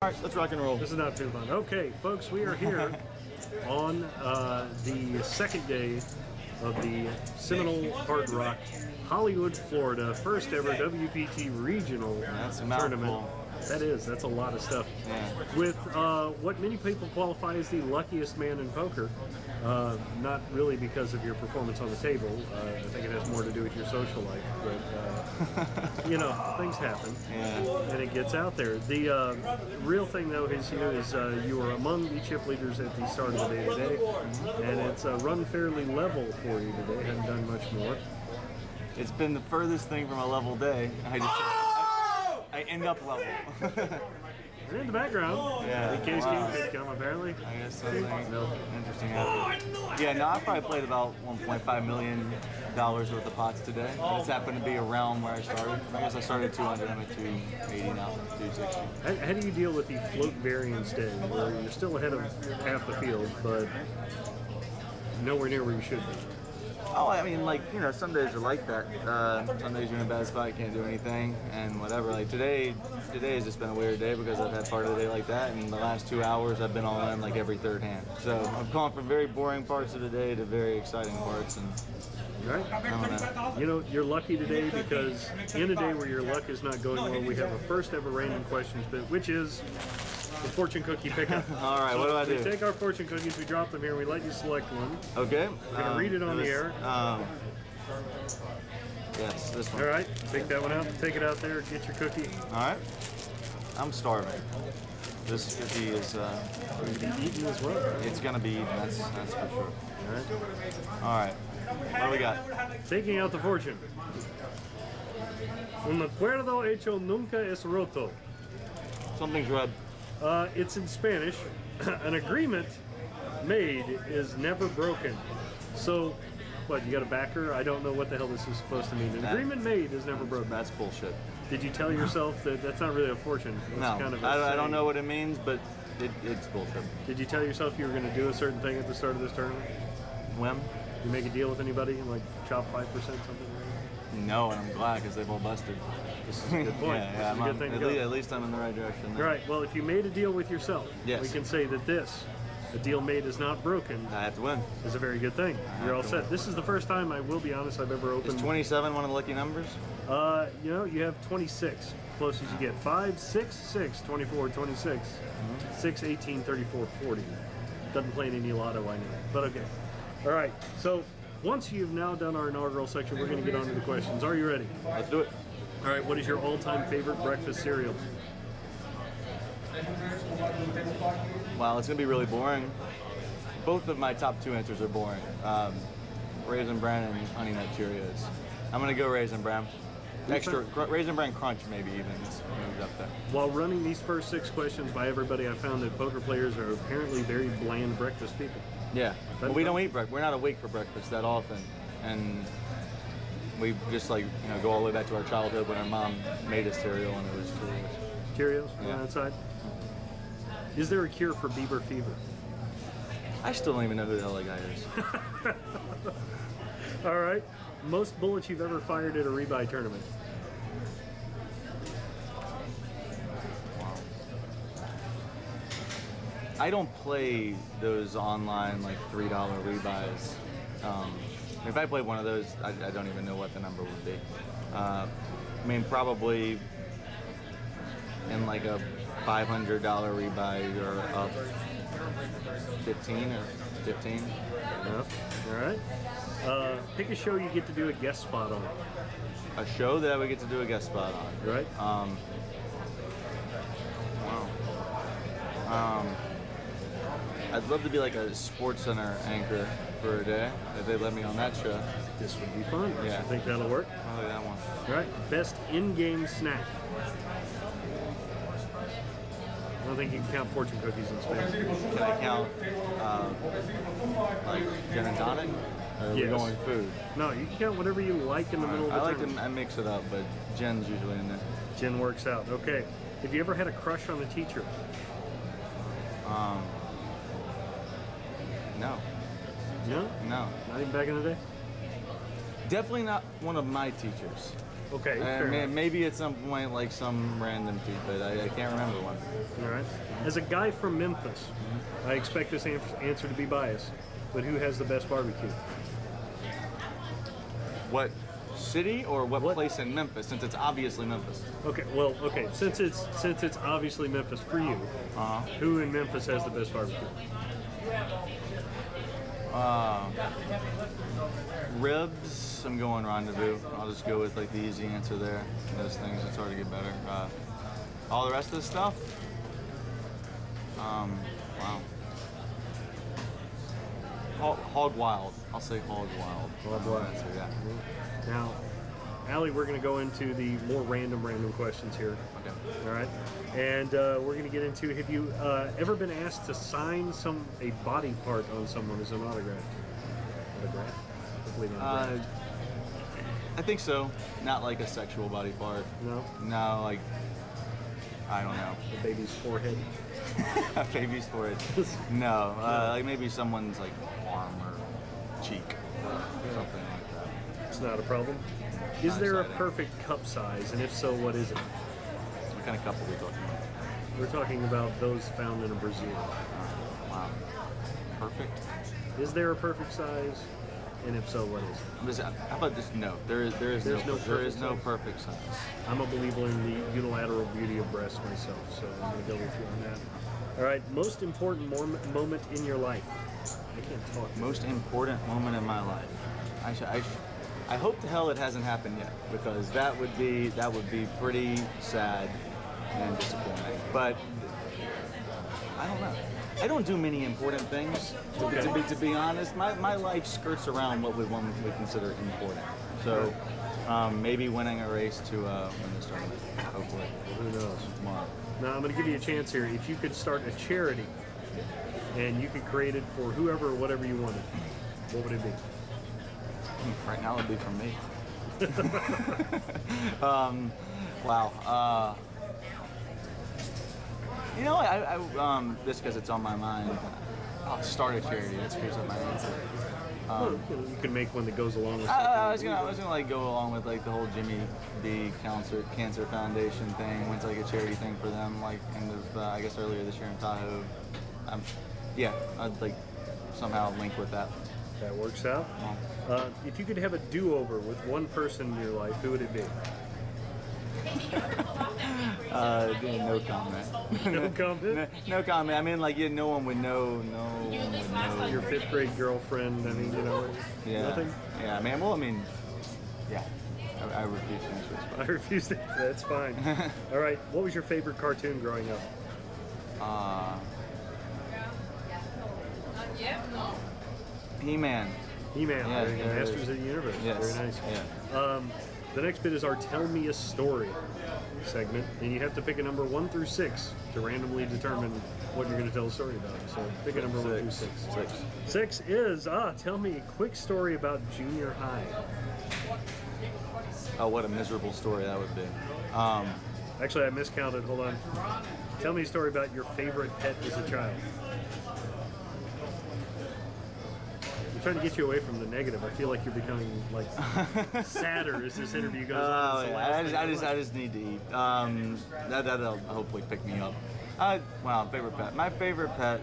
All right, let's rock and roll. This is not too fun. Okay, folks, we are here on the second day of the Seminole Hard Rock, Hollywood, Florida, first ever WPT regional tournament. That's a lot of stuff. Yeah. With what many people qualify as the luckiest man in poker. Not really because of your performance on the table. I think it has more to do with your social life. But, you know, things happen. Yeah. And it gets out there. The real thing, though, is you are among the chip leaders at the start of the day today. And it's run fairly level for you today. Haven't done much more. It's been the furthest thing from a level day. I end up level. And in the background, Yeah, the case wow. game could come, apparently. I guess something interesting happened. Yeah, no, I probably played about $1.5 million worth of pots today. This happened to be around where I started. I guess I started 200. I'm at 280 now, 260. How do you deal with the float variance day, where you're still ahead of half the field, but nowhere near where you should be? Oh, I mean, like, you know, some days are like that. Some days you're in a bad spot, you can't do anything, and whatever. Like today has just been a weird day because I've had part of the day like that, and the last 2 hours I've been all in like every third hand. So I've gone from very boring parts of the day to very exciting parts, and Right. I don't know. You know, you're lucky today because in a day where your luck is not going well, we have a first ever random questions bit, which is the fortune cookie pickup. All right, what do I do? We take our fortune cookies, we drop them here, we let you select one. Okay. We're going to read it on the air. Yes, this one. All right, take that one out, take it out there, get your cookie. All right. I'm starving. This cookie is. Going to be eaten as well. Right? It's gonna be eaten. That's for sure. All right. All right. What do we got? Taking out the fortune. Un acuerdo hecho nunca es roto. Something's red. It's in Spanish. An agreement made is never broken. So, what, you got a backer? I don't know what the hell this is supposed to mean. An agreement made is never broken. That's bullshit. Did you tell yourself that that's not really a fortune? It's No, kind of I don't know what it means, but it's bullshit. Did you tell yourself you were going to do a certain thing at the start of this tournament? When? You make a deal with anybody and like chop 5% something like that? No, and I'm glad because they've all busted. This is a good point. Yeah, This is a good thing to go. at least I'm in the right direction. All right, well, if you made a deal with yourself, Yes. we can say that a deal made is not broken, I have to win. is a very good thing. You're all to set. win. This is the first time, I will be honest, I've ever Is opened. 27 one of the lucky numbers? You know, you have 26. Closest you get. 5, 6, 6, 24, 26, 6, 18, 34, 40. Doesn't play in any lotto, I know. But okay. All right, so once you've now done our inaugural section, we're going to get on to the questions. Are you ready? Let's do it. All right, what is your all-time favorite breakfast cereal? Wow, it's gonna be really boring. Both of my top two answers are boring. Raisin Bran and Honey Nut Cheerios. I'm gonna go Raisin Bran. Raisin Bran Crunch maybe even. It's moved up there. While running these first 6 questions by everybody, I found that poker players are apparently very bland breakfast people. Yeah, but we don't eat breakfast. We're not awake for breakfast that often, and we just like go all the way back to our childhood when our mom made us cereal and it was Cheerios. Cheerios on Yeah. that side. Is there a cure for Bieber fever? I still don't even know who the hell that guy is. All right. Most bullets you've ever fired at a rebuy tournament? I don't play those online like $3 rebuys. If I played one of those, I don't even know what the number would be. I mean, probably in like a $500 rebuy or up 15 or 15. Yep. All right. Pick a show you get to do a guest spot on. A show that I would get to do a guest spot on. Right. I'd love to be like a Sports Center anchor for a day if they let me on that show. This would be fun. Yeah. I think that'll work. Oh, that one. All right. Best in-game snack. I don't think you can count fortune cookies in space. Can I count like gin and tonic? Or are we Yes. going food? No, you can count whatever you like in the middle of the I like tournament. to mix it up, but gin's usually in there. Gin works out. Okay. Have you ever had a crush on a teacher? No. No? No. Not even back in the day? Definitely not one of my teachers. Okay, fair enough. Maybe at some point, like some random feat, but I can't remember one. All right. As a guy from Memphis, I expect this answer to be biased, but who has the best barbecue? What city or what place in Memphis? Since it's obviously Memphis. Okay, well, okay. Since it's obviously Memphis for you, who in Memphis has the best barbecue? Ribs. I'm going Rendezvous. I'll just go with like the easy answer there. Those things, it's hard to get better. All the rest of the stuff. Wow. Hog Wild. I'll say Hog Wild. Hog Wild. Answer, yeah. Now, Allie, we're going to go into the more random questions here. Okay. All right. And we're going to get into, have you ever been asked to sign a body part on someone as an autograph? Autograph? Hopefully not. I think so. Not like a sexual body part. No? No, like, I don't know. A baby's forehead? A baby's forehead. No. Like maybe someone's like arm or cheek or something like that. It's not a problem. Is there a perfect cup size, and if so, what is it? What kind of cup are we talking about? We're talking about those found in a brazier. Wow. Perfect? Is there a perfect size, and if so, what is it? How about this? No, there is no perfect size. I'm a believer in the unilateral beauty of breasts myself, so I'm going to go with you on that. All right, most important moment in your life. I can't talk. Most important moment in my life. I hope to hell it hasn't happened yet, because that would be pretty sad and disappointing. But I don't know. I don't do many important things. To be honest, my life skirts around what one would consider important. So maybe winning a race to win this tournament. Hopefully. Who knows? Tomorrow. Now I'm going to give you a chance here. If you could start a charity, and you could create it for whoever or whatever you wanted, what would it be? Right now, it would be for me. Wow. You know, I just because it's on my mind, I'll start a charity. That screws up my answer. You can make one that goes along with. I was gonna like go along with like the whole Jimmy D Cancer Foundation thing. Went to like a charity thing for them, like end of I guess earlier this year in Tahoe. Yeah, I'd like somehow link with that. That works out. If you could have a do-over with one person in your life, who would it be? No comment. No comment? No comment. I mean, like, yeah, no one would know. Your fifth grade girlfriend. I mean, Yeah. Nothing. Yeah, man. Well, I mean, yeah. I refuse to answer this. I refuse to. That's fine. All right. What was your favorite cartoon growing up? He-Man. He-Man. Yeah, Masters of the Universe. Yes. Very nice. Yeah. The next bit is our Tell Me a Story segment, and you have to pick a number 1 through 6 to randomly determine what you're going to tell a story about. So pick a number 1 through 6. 6 is, tell me a quick story about junior high. Oh, what a miserable story that would be. Actually, I miscounted. Hold on. Tell me a story about your favorite pet as a child. I'm trying to get you away from the negative. I feel like you're becoming like sadder as this interview goes on. I just need to eat. That'll hopefully pick me up. Wow, favorite pet. My favorite pet,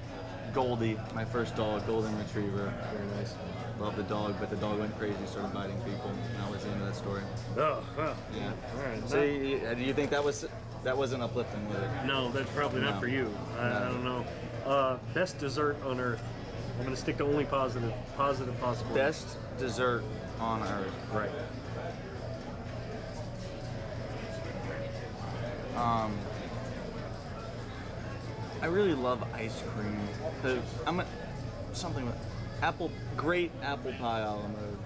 Goldie, my first dog, golden retriever. Very nice. Love the dog, but the dog went crazy, started biting people, and that was the end of that story. Oh, well. Yeah. All right. So, do you think that wasn't uplifting, was it? No, that's probably not for you. I don't know. Best dessert on earth. I'm going to stick to only positive possible. Best dessert on earth. Right. I really love ice cream. Something with great apple pie a la mode.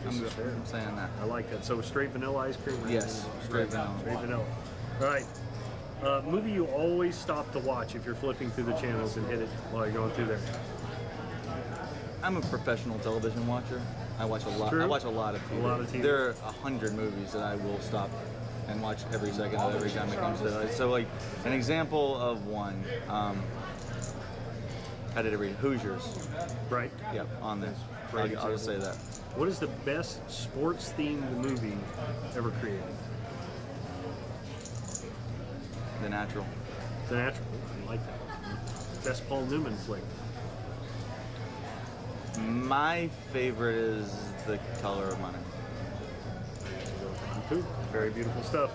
I'm saying that. I like that. So straight vanilla ice cream? Right? Yes, straight vanilla. Straight vanilla. All right. Movie you always stop to watch if you're flipping through the channels and hit it while you're going through there. I'm a professional television watcher. I watch a lot. True. I watch a lot of TV. A lot of TV. There are 100 movies that I will stop and watch every second of every time it comes to it. So, like, an example of one. How did it read? Hoosiers. Right. Yep, on this. I'll just say that. What is the best sports-themed movie ever created? The Natural. The Natural. I like that. Best Paul Newman flick. My favorite is The Color of Money. Cool. Very beautiful stuff.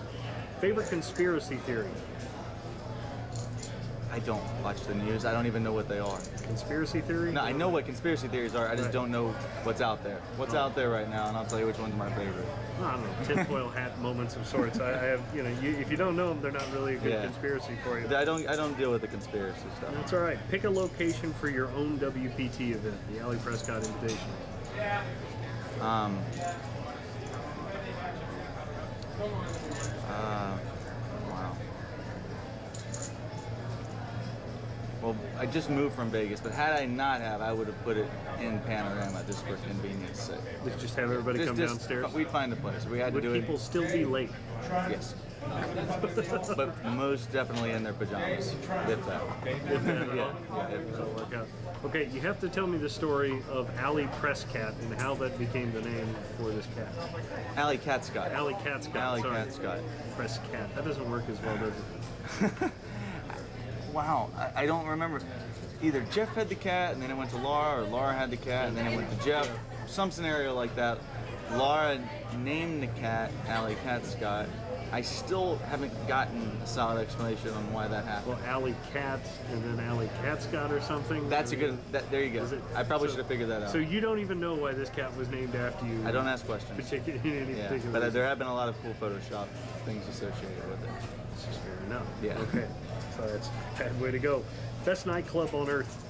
Favorite conspiracy theory? I don't watch the news. I don't even know what they are. Conspiracy theory? No, I know what conspiracy theories are. I just don't know what's out there. What's out there right now, and I'll tell you which one's my favorite. I don't know, tinfoil hat moments of sorts. I have, if you don't know them, they're not really a good conspiracy for you. I don't deal with the conspiracy stuff. That's all right. Pick a location for your own WPT event, the Allie Prescott Invitation. Wow. Well, I just moved from Vegas, but had I not have, I would have put it in Panorama just for convenience sake. We could just have everybody come downstairs. We'd find a place. We had Would to do people it. still be late? Yes. But most definitely in their pajamas, if that. If that at Yeah, all? yeah, if That'll work out. Okay, you have to tell me the story of Allie Prescott and how that became the name for this cat. Allie Prescott. Allie Prescott. Allie sorry. Prescott. Prescott. That doesn't work as well, does it? Wow, I don't remember. Either Jeff had the cat and then it went to Laura, or Laura had the cat and then it went to Jeff. Some scenario like that. Laura named the cat Allie Prescott. I still haven't gotten a solid explanation on why that happened. Well, Allie Cat and then Allie Prescott or something. That's a good. There you go. Is it- I probably so- should have figured that out. So you don't even know why this cat was named after you. I don't ask questions. In any Yeah, particular but reason. there have been a lot of cool Photoshop things associated with it. This is fair enough. Yeah. Okay. So that's a way to go. Best nightclub on earth.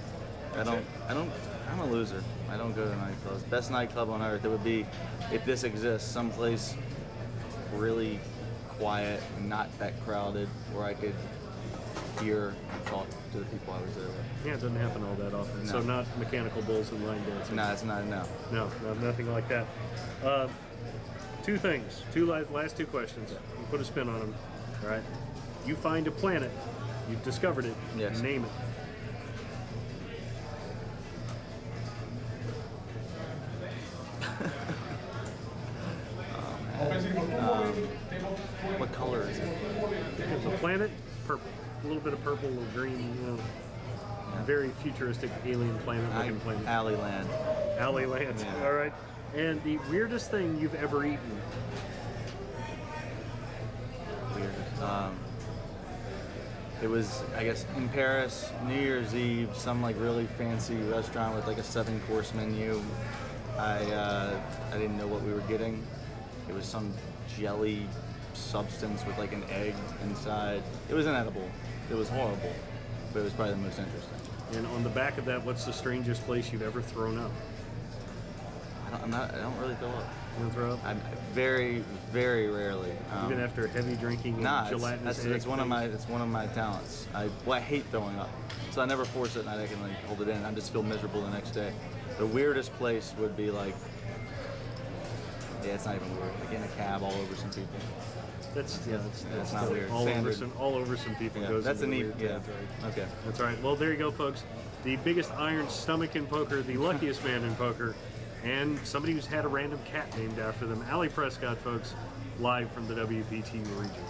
I'm a loser. I don't go to nightclubs. Best nightclub on earth. It would be, if this exists, someplace really quiet, not that crowded, where I could hear and talk to the people I was there with. Yeah, it doesn't happen all that often. No. So not mechanical bulls and line dancing. No, it's not. No. No, nothing like that. Two things. Last two questions. We'll put a spin on them. All right. You find a planet. You've discovered it. Yes. Name it. What color is it? It's a planet. Purple. A little bit of purple, a little green. Very futuristic alien planet-looking planet. Alley Land. Alley Land. Yeah. All right. And the weirdest thing you've ever eaten. Weird. It was, I guess, in Paris, New Year's Eve, some like really fancy restaurant with like a 7-course menu. I didn't know what we were getting. It was some jelly substance with like an egg inside. It was inedible. It was horrible, but it was probably the most interesting. And on the back of that, what's the strangest place you've ever thrown up? I don't really throw up. You don't throw up? I'm very, very rarely. Even after heavy drinking and Nah, gelatinous it's one of my talents. I hate throwing up, so I never force it, and I can like hold it in. I just feel miserable the next day. The weirdest place would be like, yeah, it's not even weird. Like in a cab all over some people. That's not weird. All over Standard. some people Yeah, goes that's a into neat. weird Yeah. territory. Okay. That's all right. Well, there you go, folks. The biggest iron stomach in poker, the luckiest man in poker, and somebody who's had a random cat named after them. Allie Prescott, folks, live from the WPT region.